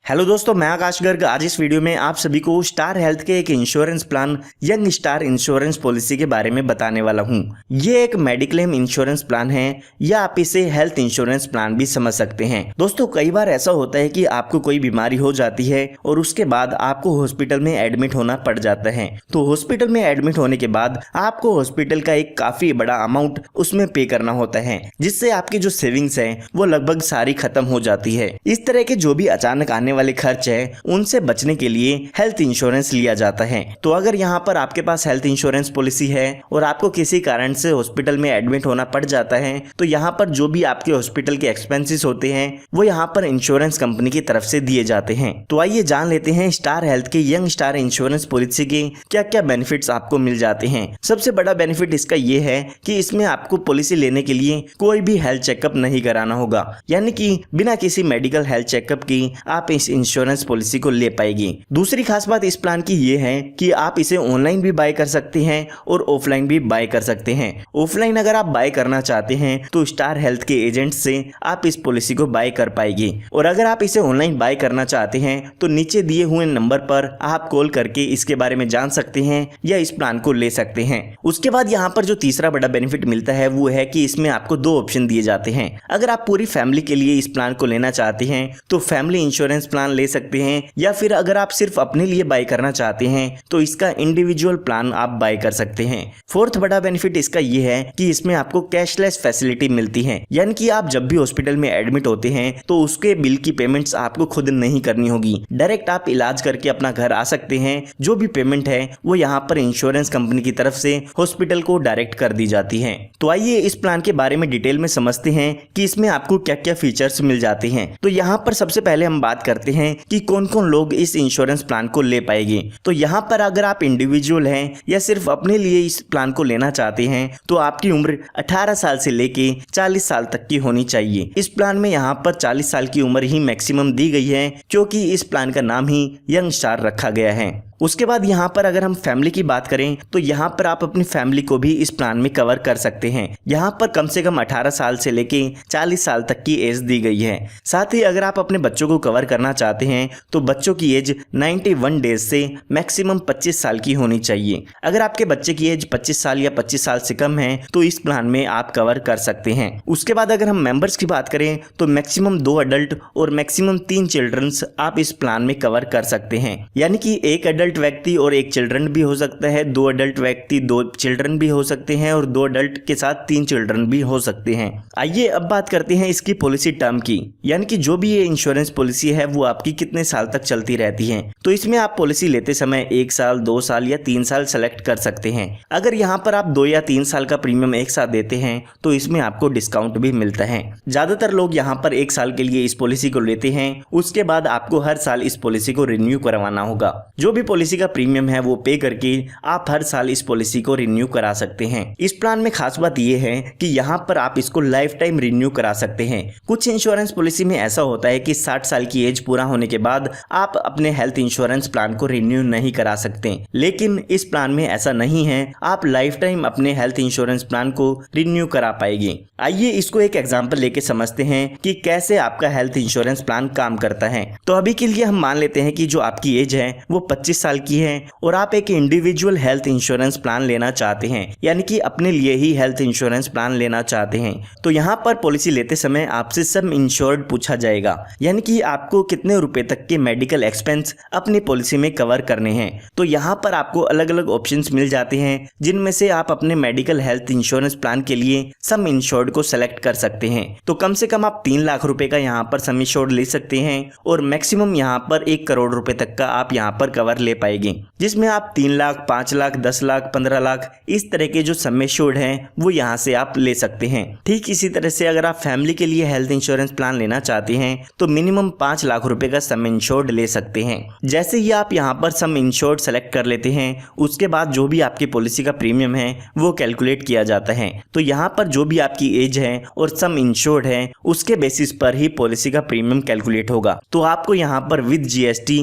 Hello दोस्तों, मैं आकाश गर्ग। आज इस वीडियो में आप सभी को स्टार हेल्थ के एक insurance plan young star insurance policy के बारे में बताने वाला हूं। ये एक मेडिक्लेम इंश्योरेंस प्लान है या आप इसे हेल्थ इंश्योरेंस प्लान भी समझ सकते हैं। दोस्तों, कई बार ऐसा होता है कि आपको कोई बीमारी हो जाती है और उसके बाद आपको हॉस्पिटल में एडमिट होना पड़ जाता है। तो हॉस्पिटल में एडमिट होने के बाद आपको हॉस्पिटल का एक काफी बड़ा अमाउंट उसमें पे करना होता है, जिससे आपकी जो सेविंग्स है वो लगभग सारी खत्म हो जाती है। इस तरह के जो भी अचानक आने वाले खर्च है उनसे बचने के लिए हेल्थ इंश्योरेंस लिया जाता है। तो अगर यहाँ पर आपके पास हेल्थ इंश्योरेंस पॉलिसी है और आपको किसी कारण से हॉस्पिटल में एडमिट होना पड़ जाता है, तो यहाँ पर जो भी आपके हॉस्पिटल के एक्सपेंसेस होते हैं वो यहाँ पर इंश्योरेंस कंपनी की तरफ से दिए जाते हैं। तो आइए जान लेते हैं स्टार हेल्थ के यंग स्टार इंश्योरेंस पॉलिसी के क्या क्या बेनिफिट्स आपको मिल जाते हैं। सबसे बड़ा बेनिफिट इसका ये है कि इसमें आपको पॉलिसी लेने के लिए कोई भी हेल्थ चेकअप नहीं कराना होगा, यानी कि बिना किसी मेडिकल हेल्थ चेकअप की आप इस इंश्योरेंस पॉलिसी को ले पाएगी। दूसरी खास बात इस प्लान की ये है कि आप इसे ऑनलाइन भी बाय कर सकते हैं और ऑफलाइन भी बाय कर सकते हैं। ऑफलाइन अगर आप बाय करना चाहते हैं तो स्टार हेल्थ के एजेंट से आप इस पॉलिसी को बाय कर पाएंगे, और अगर आप इसे ऑनलाइन बाय करना चाहते हैं तो नीचे दिए हुए नंबर पर आप कॉल करके इसके बारे में जान सकते हैं या इस प्लान को ले सकते हैं। उसके बाद यहाँ पर जो तीसरा बड़ा बेनिफिट मिलता है वो है कि इसमें आपको दो ऑप्शन दिए जाते हैं। अगर आप पूरी फैमिली के लिए इस प्लान को लेना चाहते हैं तो फैमिली इंश्योरेंस प्लान ले सकते हैं, या फिर अगर आप सिर्फ अपने लिए बाय करना चाहते हैं तो इसका इंडिविजुअल प्लान आप बाय कर सकते हैं। फोर्थ बड़ा बेनिफिट इसका ये है कि इसमें आपको कैशलेस फैसिलिटी मिलती है, यानी कि आप जब भी हॉस्पिटल में एडमिट होते हैं तो उसके बिल की पेमेंट्स आपको खुद नहीं करनी होगी। डायरेक्ट आप इलाज करके अपना घर आ सकते हैं। जो भी पेमेंट है वो यहाँ पर इंश्योरेंस कंपनी की तरफ से हॉस्पिटल को डायरेक्ट कर दी जाती है। तो आइए इस प्लान के बारे में डिटेल में समझते हैं कि इसमें आपको क्या क्या फीचर्स मिल जाते हैं। तो यहाँ पर सबसे पहले हम बात करते हैं कि कौन कौन लोग इस इंश्योरेंस प्लान को ले पाएंगे। तो यहाँ पर अगर आप इंडिविजुअल हैं या सिर्फ अपने लिए इस प्लान को लेना चाहते हैं तो आपकी उम्र 18 साल से लेके 40 साल तक की होनी चाहिए। इस प्लान में यहाँ पर 40 साल की उम्र ही मैक्सिमम दी गई है, क्योंकि इस प्लान का नाम ही यंग स्टार रखा गया है। उसके बाद यहाँ पर अगर हम फैमिली की बात करें तो यहाँ पर आप अपनी फैमिली को भी इस प्लान में कवर कर सकते हैं। यहाँ पर कम से कम 18 साल से लेके 40 साल तक की एज दी गई है। साथ ही अगर आप अपने बच्चों को कवर करना चाहते हैं तो बच्चों की एज 91 डेज से मैक्सिमम 25 साल की होनी चाहिए। अगर आपके बच्चे की एज 25 साल या 25 साल से कम है तो इस प्लान में आप कवर कर सकते हैं। उसके बाद अगर हम मेंबर्स की बात करें तो मैक्सिमम 2 अडल्ट और मैक्सिमम 3 चिल्ड्रंस आप इस प्लान में कवर कर सकते हैं, यानी कि एक अडल्ट व्यक्ति और एक चिल्ड्रन भी हो सकता है, 2 अडल्ट व्यक्ति 2 चिल्ड्रन भी हो सकते हैं, और 2 अडल्ट के साथ 3 चिल्ड्रन भी हो सकते हैं। आइए अब बात करते हैं इसकी पॉलिसी टर्म की, यानी कि जो भी ये इंश्योरेंस पॉलिसी है वो आपकी कितने साल तक चलती रहती है। तो इसमें आप पॉलिसी लेते समय 1 साल, 2 साल या 3 साल सेलेक्ट कर सकते हैं। अगर यहाँ पर आप 2 या 3 साल का प्रीमियम एक साथ देते हैं तो इसमें आपको डिस्काउंट भी मिलता है। ज्यादातर लोग यहाँ पर 1 साल के लिए इस पॉलिसी को लेते हैं, उसके बाद आपको हर साल इस पॉलिसी को रिन्यू करवाना होगा। जो भी पॉलिसी का प्रीमियम है वो पे करके आप हर साल इस पॉलिसी को रिन्यू करा सकते हैं। इस प्लान में खास बात ये है कि यहाँ पर आप इसको लाइफ टाइम रिन्यू करा सकते हैं। कुछ इंश्योरेंस पॉलिसी में ऐसा होता है कि 60 साल की एज पूरा होने के बाद आप अपने हेल्थ इंश्योरेंस प्लान को रिन्यू नहीं करा सकते, लेकिन इस प्लान में ऐसा नहीं है। आप लाइफ टाइम अपने हेल्थ इंश्योरेंस प्लान को रिन्यू करा पाएंगे। आइए इसको एक एग्जांपल लेके समझते हैं कि कैसे आपका हेल्थ इंश्योरेंस प्लान काम करता है। तो अभी के लिए हम मान लेते हैं कि जो आपकी एज है वो 25 साल की है और आप एक इंडिविजुअल हेल्थ इंश्योरेंस प्लान लेना चाहते हैं, यानी कि अपने लिए ही हेल्थ इंश्योरेंस प्लान लेना चाहते हैं। तो यहाँ पर पॉलिसी लेते समय आपसे सम इंश्योर्ड पूछा जाएगा, यानी कि आपको कितने रुपए तक के मेडिकल एक्सपेंस अपनी पॉलिसी में कवर करने हैं। तो यहाँ पर आपको अलग अलग ऑप्शंस मिल जाते हैं, जिनमें से आप अपने मेडिकल हेल्थ इंश्योरेंस प्लान के लिए सम इंश्योर्ड को सेलेक्ट कर सकते हैं। तो कम से कम आप 3 लाख रुपए का यहाँ पर सम इंश्योर्ड ले सकते हैं, और मैक्सिमम यहाँ पर 1 करोड़ रुपए तक का आप यहाँ पर कवर ले पाएंगे, जिसमें आप 3 लाख, 5 लाख, 10 लाख, 15 लाख इस तरह के जो सम इंश्योर्ड हैं वो यहाँ से आप ले सकते हैं। ठीक इसी तरह से अगर आप फैमिली के लिए हेल्थ इंश्योरेंस प्लान लेना चाहते हैं तो मिनिमम 5 लाख रुपए का सम इंश्योर्ड ले सकते हैं। जैसे ही आप यहाँ पर सम इंश्योर्ड सेलेक्ट कर लेते हैं उसके बाद जो भी आपकी पॉलिसी का प्रीमियम है वो कैलकुलेट किया जाता है। तो यहाँ पर जो भी आपकी एज है और सम इंश्योर्ड है उसके बेसिस पर ही पॉलिसी का प्रीमियम कैलकुलेट होगा। तो आपको यहाँ पर विद GST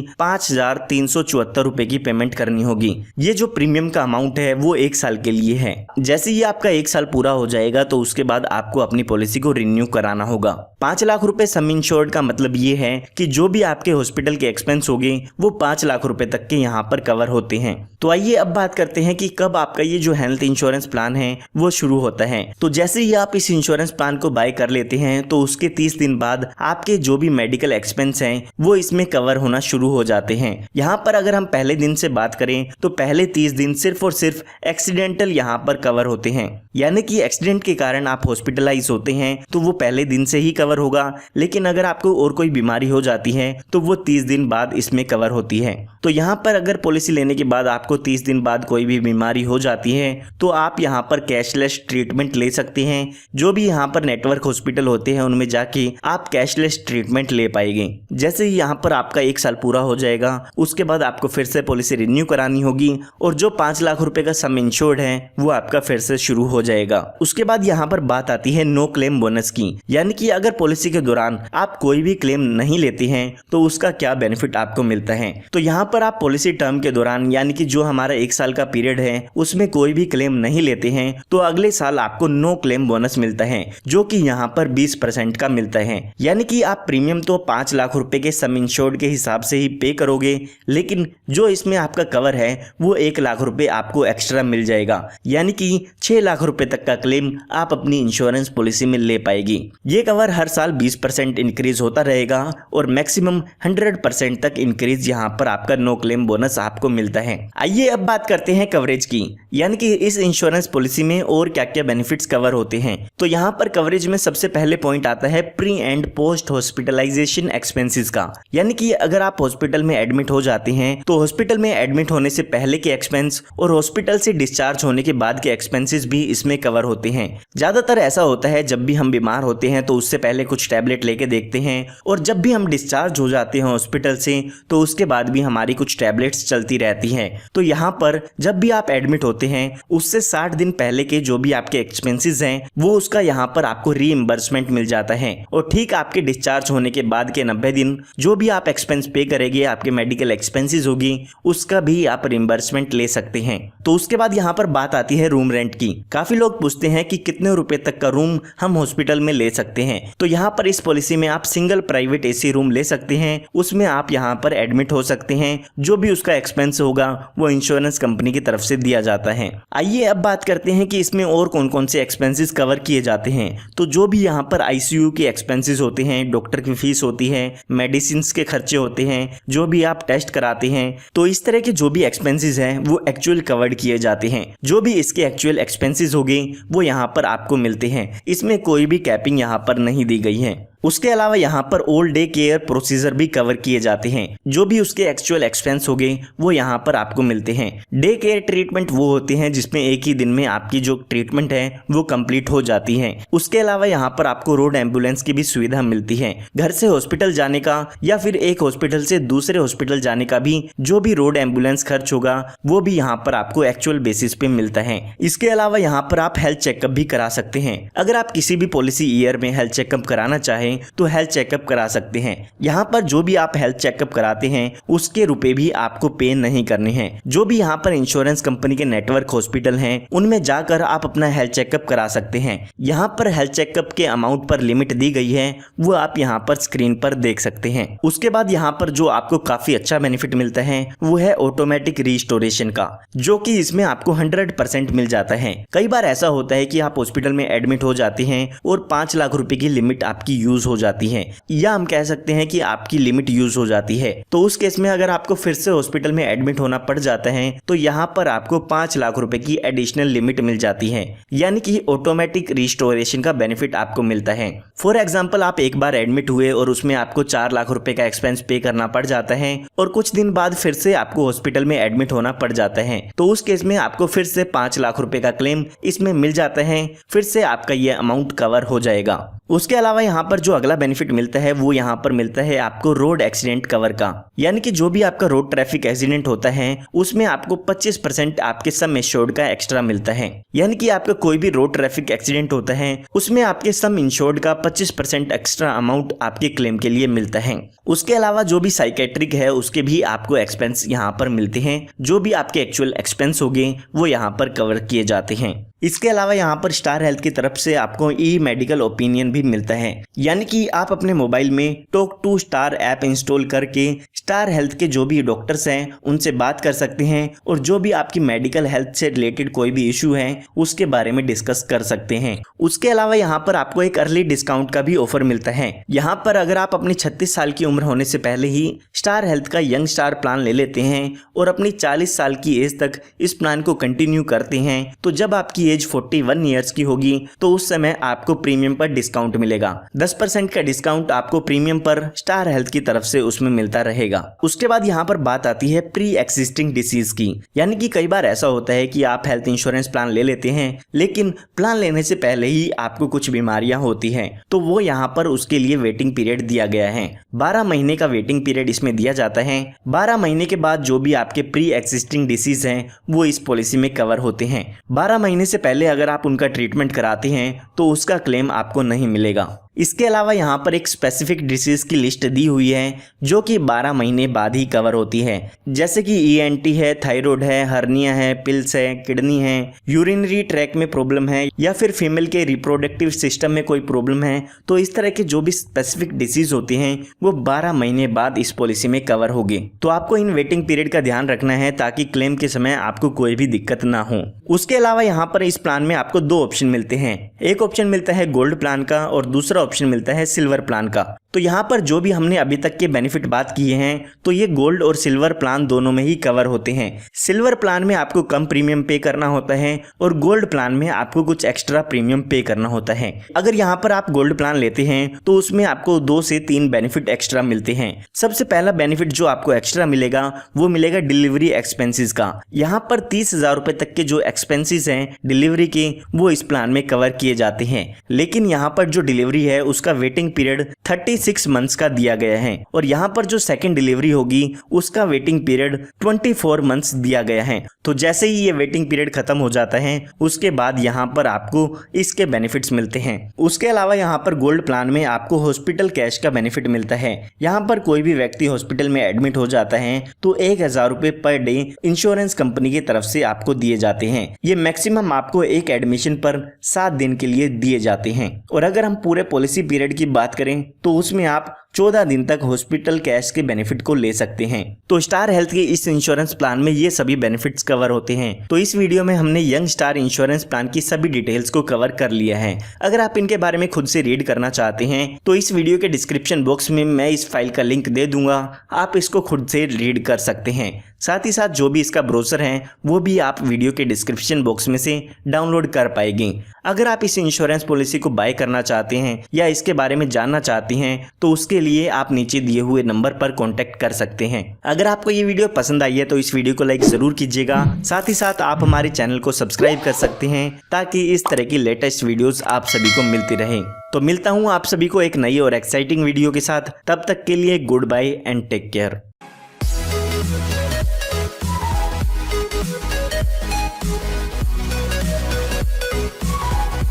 ₹74 की पेमेंट करनी होगी। ये जो प्रीमियम का अमाउंट है वो 1 साल के लिए है। जैसे ही आपका 1 साल पूरा हो जाएगा तो उसके बाद आपको अपनी पॉलिसी को रिन्यू कराना होगा। 5 लाख रुपए सम इंश्योर्ड का मतलब ये है कि जो भी आपके हॉस्पिटल के एक्सपेंस होंगे वो 5 लाख रुपए तक के यहाँ पर कवर होते हैं। तो आइए अब बात करते हैं कि कब आपका ये जो हेल्थ इंश्योरेंस प्लान है वो शुरू होता है। तो जैसे ही आप इस इंश्योरेंस प्लान को बाय कर लेते हैं तो उसके 30 दिन बाद आपके जो भी मेडिकल एक्सपेंस हैं वो इसमें कवर होना शुरू हो जाते हैं। यहाँ पर अगर हम पहले दिन से बात करें तो पहले 30 दिन सिर्फ और सिर्फ एक्सीडेंटल यहाँ पर कवर होते हैं, यानी कि एक्सीडेंट के कारण आप हॉस्पिटलाइज होते हैं तो वो पहले दिन से ही कवर होगा। लेकिन अगर आपको और कोई बीमारी हो जाती है तो वो 30 दिन बाद इसमें कवर होती है। तो यहाँ पर अगर पॉलिसी लेने के बाद आपको 30 दिन बाद कोई भी बीमारी हो जाती है तो आप यहाँ पर कैशलेस ट्रीटमेंट ले सकते हैं। जो भी यहाँ पर नेटवर्क हॉस्पिटल होते हैं उनमें जाके आप कैशलेस ट्रीटमेंट ले पाएंगे। जैसे ही यहाँ पर आपका 1 साल पूरा हो जाएगा उसके बाद आपको फिर से पॉलिसी रिन्यू करानी होगी और जो 5 लाख रुपए का सम इंश्योर्ड है वो आपका फिर से शुरू हो जाएगा। उसके बाद यहाँ पर बात आती है नो क्लेम बोनस की, यानी कि अगर पॉलिसी के दौरान आप कोई भी क्लेम नहीं लेते हैं तो उसका क्या बेनिफिट आपको मिलता है। तो यहाँ पर आप पॉलिसी टर्म के दौरान यानी कि जो हमारा 1 साल का पीरियड है उसमें कोई भी क्लेम नहीं लेते हैं तो अगले साल आपको नो क्लेम बोनस मिलता है जो कि यहाँ पर 20% का मिलता है। यानी कि आप प्रीमियम तो 5 लाख रुपए के सम इंश्योर्ड के हिसाब से ही पे करोगे, लेकिन जो इसमें आपका कवर है वो 1 लाख रुपए आपको एक्स्ट्रा मिल जाएगा, यानी कि 6 लाख रुपए तक का क्लेम आप अपनी इंश्योरेंस पॉलिसी में ले पाएगी। ये कवर हर साल 20% इंक्रीज होता रहेगा और मैक्सिमम 100% तक इंक्रीज यहाँ पर आपका नो क्लेम बोनस आपको मिलता है। आइए अब बात करते हैं कवरेज की, यानी कि इस इंश्योरेंस पॉलिसी में और क्या क्या बेनिफिट्स कवर होते हैं। तो यहाँ पर कवरेज में सबसे पहले पॉइंट आता है pre and post hospitalization expenses का, यानी कि अगर आप हॉस्पिटल में एडमिट हो जाते हैं तो हॉस्पिटल में एडमिट होने से पहले के एक्सपेंस और हॉस्पिटल से डिस्चार्ज होने के बाद के एक्सपेंसेस भी इसमें कवर होते हैं। ज्यादातर ऐसा होता है जब भी हम बीमार होते हैं तो उससे पहले कुछ टैबलेट लेके देखते हैं और जब भी हम डिस्चार्ज हो जाते हैं हॉस्पिटल से तो उसके बाद भी हमारी कुछ टैबलेट्स चलती रहती हैं। तो यहाँ पर जब भी आप एडमिट होते हैं उससे 60 दिन पहले के जो भी आपके एक्सपेंसेस हैं वो उसका यहाँ पर आपको रीइंबर्समेंट मिल जाता है और ठीक आपके डिस्चार्ज होने के बाद के 90 दिन जो भी आप एक्सपेंस पे करेंगे, आपके मेडिकल एक्सपेंसेस होगी, उसका भी आप रिइंबर्समेंट ले सकते हैं। तो उसके बाद यहाँ पर बात आती है रूम रेंट की। काफी लोग पूछते हैं कि कितने रुपए तक का रूम हम हॉस्पिटल में ले सकते हैं। तो यहाँ पर इस पॉलिसी में आप सिंगल प्राइवेट एसी रूम ले सकते हैं, उसमें आप यहाँ पर एडमिट हो सकते हैं। जो भी उसका एक्सपेंस होगा वो इंश्योरेंस कंपनी की तरफ से दिया जाता है। आइए अब बात करते हैं कि इसमें और कौन कौन से एक्सपेंसेस कवर किए जाते हैं। तो जो भी यहाँ पर आईसीयू के एक्सपेंसेस होते हैं, डॉक्टर की फीस होती है, मेडिसिन के खर्चे होते हैं, जो भी आप टेस्ट कराते हैं, तो इस तरह के जो भी एक्सपेंसेस हैं वो एक्चुअल कवर्ड किए जाते हैं। जो भी इसके एक्चुअल एक्सपेंसेस होंगे वो यहाँ पर आपको मिलते हैं। इसमें कोई भी कैपिंग यहाँ पर नहीं दी गई है। उसके अलावा यहाँ पर ओल्ड डे केयर प्रोसीजर भी कवर किए जाते हैं। जो भी उसके एक्चुअल एक्सपेंस हो गए वो यहाँ पर आपको मिलते हैं। डे केयर ट्रीटमेंट वो होते हैं जिसमें एक ही दिन में आपकी जो ट्रीटमेंट है वो कंप्लीट हो जाती है। उसके अलावा यहाँ पर आपको रोड एम्बुलेंस की भी सुविधा मिलती है। घर से हॉस्पिटल जाने का या फिर एक हॉस्पिटल से दूसरे हॉस्पिटल जाने का भी जो भी रोड एम्बुलेंस खर्च होगा वो भी यहाँ पर आपको एक्चुअल बेसिस पे मिलता है। इसके अलावा यहाँ पर आप हेल्थ चेकअप भी करा सकते हैं। अगर आप किसी भी पॉलिसी ईयर में हेल्थ चेकअप कराना चाहें तो हेल्थ चेकअप करा सकते हैं। यहाँ पर जो भी आप हेल्थ चेकअप कराते हैं उसके रुपए भी आपको पे नहीं करने हैं। जो भी यहाँ पर इंश्योरेंस कंपनी के नेटवर्क हॉस्पिटल हैं उनमें जाकर आप अपना हेल्थ चेकअप करा सकते हैं। यहाँ पर हेल्थ चेकअप के अमाउंट पर लिमिट दी गई है वो आप यहाँ पर स्क्रीन पर देख सकते हैं। उसके बाद यहाँ पर जो आपको काफी अच्छा बेनिफिट मिलता है वो है ऑटोमेटिक रिस्टोरेशन का, जो कि इसमें आपको 100% मिल जाता है। कई बार ऐसा होता है कि आप हॉस्पिटल में एडमिट हो जाते हैं और 5 लाख रुपए की लिमिट आपकी यूज हो जाती है, या हम कह सकते हैं कि आपकी लिमिट यूज हो जाती है। तो उस केस में अगर आपको फिर से हॉस्पिटल में एडमिट होना पड़ जाता है तो यहाँ पर आपको 5 लाख रुपए की एडिशनल लिमिट मिल जाती है, यानी कि ऑटोमेटिक रिस्टोरेशन का बेनिफिट आपको मिलता है। फॉर एग्जाम्पल आप एक बार एडमिट हुए और उसमें आपको 4 लाख रुपए का एक्सपेंस पे करना पड़ जाता है और कुछ दिन बाद फिर से आपको हॉस्पिटल में एडमिट होना पड़ जाता है, तो उस केस में आपको फिर से 5 लाख रुपए का क्लेम इसमें मिल जाता है। फिर से आपका यह अमाउंट कवर हो जाएगा। उसके अलावा यहाँ पर जो अगला बेनिफिट मिलता है वो यहाँ पर मिलता है आपको रोड एक्सीडेंट कवर का, यानी कि जो भी आपका रोड ट्रैफिक एक्सीडेंट होता है उसमें आपको 25% आपके सम इंश्योर्ड का एक्स्ट्रा मिलता है। यानी कि आपका कोई भी रोड ट्रैफिक एक्सीडेंट होता है उसमें आपके सम इंश्योर्ड का 25% एक्स्ट्रा अमाउंट आपके क्लेम के लिए मिलता है। उसके अलावा जो भी साइकेट्रिक है उसके भी आपको एक्सपेंस यहाँ पर मिलते हैं, जो भी आपके एक्चुअल एक्सपेंस होंगे वो यहाँ पर कवर किए जाते हैं। इसके अलावा यहाँ पर स्टार हेल्थ की तरफ से आपको ई मेडिकल ओपिनियन भी मिलता है, यानी कि आप अपने मोबाइल में talk to star app install करके स्टार हेल्थ के जो भी डॉक्टर्स हैं उनसे बात कर सकते हैं और जो भी आपकी मेडिकल हेल्थ से रिलेटेड कोई भी इशू है उसके बारे में डिस्कस कर सकते हैं। उसके अलावा यहाँ पर आपको एक अर्ली डिस्काउंट का भी ऑफर मिलता है। यहाँ पर अगर आप अपनी 36 साल की उम्र होने से पहले ही स्टार हेल्थ का यंग स्टार प्लान ले लेते हैं और अपनी 40 साल की एज तक इस प्लान को कंटिन्यू करते हैं तो जब आपकी एज 41 ईयर्स की होगी तो उस समय आपको प्रीमियम पर डिस्काउंट मिलेगा। 10% का डिस्काउंट आपको प्रीमियम पर स्टार हेल्थ की तरफ से उसमें मिलता रहेगा। उसके बाद यहाँ पर बात आती है प्री एक्सिस्टिंग डिसीज की, यानी कि कई बार ऐसा होता है कि आप हेल्थ इंश्योरेंस प्लान ले लेते हैं लेकिन प्लान लेने से पहले ही आपको कुछ बीमारियां होती हैं, तो वो यहाँ पर उसके लिए वेटिंग पीरियड दिया गया है। 12 महीने का वेटिंग पीरियड इसमें दिया जाता है। 12 महीने के बाद जो भी आपके प्री एक्सिस्टिंग डिसीज हैं वो इस पॉलिसी में कवर होते हैं। 12 महीने से पहले अगर आप उनका ट्रीटमेंट कराते हैं तो उसका क्लेम आपको नहीं मिलेगा। इसके अलावा यहाँ पर एक स्पेसिफिक डिसीज की लिस्ट दी हुई है जो कि 12 महीने बाद ही कवर होती है, जैसे कि ENT है, थायराइड है, हर्निया है, पिल्स है, किडनी है, यूरिनरी ट्रैक में प्रॉब्लम है या फिर फीमेल के रिप्रोडक्टिव सिस्टम में कोई प्रॉब्लम है। तो इस तरह के जो भी स्पेसिफिक डिसीज होते हैं वो 12 महीने बाद इस पॉलिसी में कवर होगी। तो आपको इन वेटिंग पीरियड का ध्यान रखना है ताकि क्लेम के समय आपको कोई भी दिक्कत ना हो। उसके अलावा यहाँ पर इस प्लान में आपको 2 ऑप्शन मिलते हैं। एक ऑप्शन मिलता है गोल्ड प्लान का और दूसरा ऑप्शन मिलता है सिल्वर प्लान का। तो यहाँ पर जो भी हमने अभी तक के बेनिफिट बात किए हैं तो ये गोल्ड और सिल्वर प्लान दोनों में ही कवर होते हैं। सिल्वर प्लान में आपको कम प्रीमियम पे करना होता है और गोल्ड प्लान में आपको कुछ एक्स्ट्रा प्रीमियम पे करना होता है। अगर यहाँ पर आप गोल्ड प्लान लेते हैं तो उसमें आपको 2 से 3 बेनिफिट एक्स्ट्रा मिलते हैं। सबसे पहला बेनिफिट जो आपको एक्स्ट्रा मिलेगा वो मिलेगा डिलीवरी एक्सपेंसेस का। यहाँ पर 30,000 रुपए तक के जो एक्सपेंसेस हैं डिलीवरी के वो इस प्लान में कवर किए जाते हैं, लेकिन यहाँ पर जो डिलीवरी है उसका वेटिंग पीरियड 36 मंथ्स का दिया गया है और यहाँ पर जो सेकंड डिलीवरी होगी उसका वेटिंग पीरियड 24 मंथ्स दिया गया है। तो जैसे ही ये वेटिंग पीरियड खत्म हो जाता है उसके बाद यहाँ पर आपको इसके बेनिफिट्स मिलते हैं। उसके अलावा यहाँ पर गोल्ड प्लान में आपको हॉस्पिटल कैश का बेनिफिट मिलता है। यहाँ पर कोई भी व्यक्ति हॉस्पिटल में एडमिट हो जाता है तो 1,000 रुपए पर डे इंश्योरेंस कंपनी की तरफ से आपको दिए जाते हैं। ये मैक्सिमम आपको एक एडमिशन पर 7 दिन के लिए दिए जाते हैं और अगर हम पूरे पॉलिसी पीरियड की बात करें तो उसमें आप 14 दिन तक हॉस्पिटल कैश के बेनिफिट को ले सकते हैं। तो स्टार हेल्थ के इस इंश्योरेंस प्लान में ये सभी बेनिफिट्स कवर होते हैं। तो इस वीडियो में हमने यंग स्टार इंश्योरेंस प्लान की सभी डिटेल्स को कवर कर लिया है। अगर आप इनके बारे में खुद से रीड करना चाहते हैं तो इस वीडियो के डिस्क्रिप्शन बॉक्स में मैं इस फाइल का लिंक दे दूंगा, आप इसको खुद से रीड कर सकते हैं। साथ ही साथ जो भी इसका ब्रोशर है वो भी आप वीडियो के डिस्क्रिप्शन बॉक्स में से डाउनलोड कर पाएंगे। अगर आप इस इंश्योरेंस पॉलिसी को बाय करना चाहते हैं या इसके बारे में जानना चाहते हैं तो उसके लिए आप नीचे दिए हुए नंबर पर कांटेक्ट कर सकते हैं। अगर आपको ये वीडियो पसंद आई है तो इस वीडियो को लाइक जरूर कीजिएगा। साथ ही साथ आप हमारे चैनल को सब्सक्राइब कर सकते हैं ताकि इस तरह की लेटेस्ट वीडियोस आप सभी को मिलती रहें। तो मिलता हूँ आप सभी को एक नई और एक्साइटिंग वीडियो के साथ। तब तक के लिए goodbye and take care.